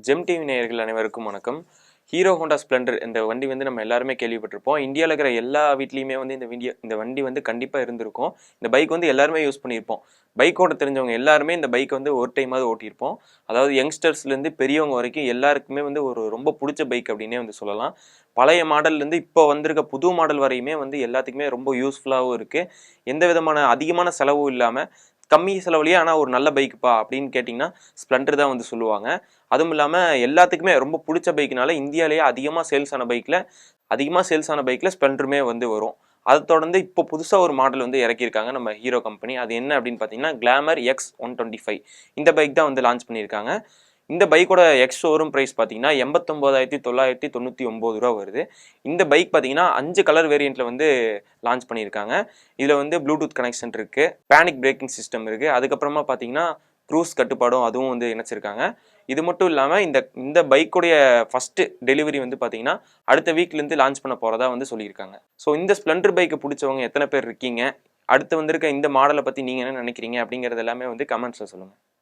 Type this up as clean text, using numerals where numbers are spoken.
GeM TV நேயர்கள் அனைவருக்கும் வணக்கம். ஹீரோ ஹோண்டா ஸ்ப்ளெண்டர் இந்த வண்டி வந்து நம்ம எல்லாருமே கேள்விப்பட்டிருப்போம். இந்தியாவில் இருக்கிற எல்லா வீட்லேயுமே வந்து இந்த வண்டி வந்து கண்டிப்பாக இருந்திருக்கும். இந்த பைக் வந்து எல்லாருமே யூஸ் பண்ணியிருப்போம். பைக் ஓட்ட தெரிஞ்சவங்க எல்லாருமே இந்த பைக் வந்து ஒரு டைமாவது ஓட்டியிருப்போம். அதாவது யங்ஸ்டர்ஸ்லேருந்து பெரியவங்க வரைக்கும் எல்லாருக்குமே வந்து ஒரு ரொம்ப பிடிச்ச பைக் அப்படின்னே வந்து சொல்லலாம். பழைய மாடல்லேருந்து இப்போ வந்திருக்க புது மாடல் வரையுமே வந்து எல்லாத்துக்குமே ரொம்ப யூஸ்ஃபுல்லாகவும் இருக்குது. எந்த விதமான அதிகமான செலவும் இல்லாமல் கம்மி செலவுலேயே ஆனால் ஒரு நல்ல பைக்குப்பா அப்படின்னு கேட்டிங்கன்னா ஸ்ப்ளெண்டர் தான் வந்து சொல்லுவாங்க. அதுவும் இல்லாமல் எல்லாத்துக்குமே ரொம்ப பிடிச்ச பைக்னால இந்தியாவிலேயே அதிகமாக சேல்ஸ் ஆன பைக்கில் ஸ்ப்ளெண்டருமே வந்து வரும். அதை தொடர்ந்து இப்போ புதுசாக ஒரு மாடல் வந்து இறக்கியிருக்காங்க நம்ம ஹீரோ கம்பெனி. அது என்ன அப்படின்னு பார்த்தீங்கன்னா கிளாமர் X125. இந்த பைக் தான் வந்து லான்ச் பண்ணியிருக்காங்க. இந்த பைக்கோட எக்ஸ் ஷோரூம் ப்ரைஸ் பார்த்தீங்கன்னா 89,999 ரூபா வருது. இந்த பைக் பார்த்தீங்கன்னா 5 கலர் வேரியண்ட்டில் வந்து லான்ச் பண்ணியிருக்காங்க. இதில் வந்து ப்ளூடூத் கனெக்ஷன் இருக்குது, பேனிக் பிரேக்கிங் சிஸ்டம் இருக்குது, அதுக்கப்புறமா பார்த்தீங்கன்னா க்ரூஸ் கட்டுப்பாடும் அதுவும் வந்து இணைச்சிருக்காங்க. இது மட்டும் இல்லாமல் இந்த பைக்குடைய ஃபஸ்ட்டு டெலிவரி வந்து பார்த்தீங்கன்னா அடுத்த வீக்லேருந்து லான்ச் பண்ண போகிறதா வந்து சொல்லியிருக்காங்க. ஸோ இந்த ஸ்ப்ளெண்டர் பைக்கை பிடிச்சவங்க எத்தனை பேர் இருக்கீங்க, அடுத்து வந்திருக்க இந்த மாடலை பற்றி நீங்கள் என்ன நினைக்கிறீங்க அப்படிங்கிறது எல்லாமே வந்து கமெண்ட்ஸில் சொல்லுங்கள்.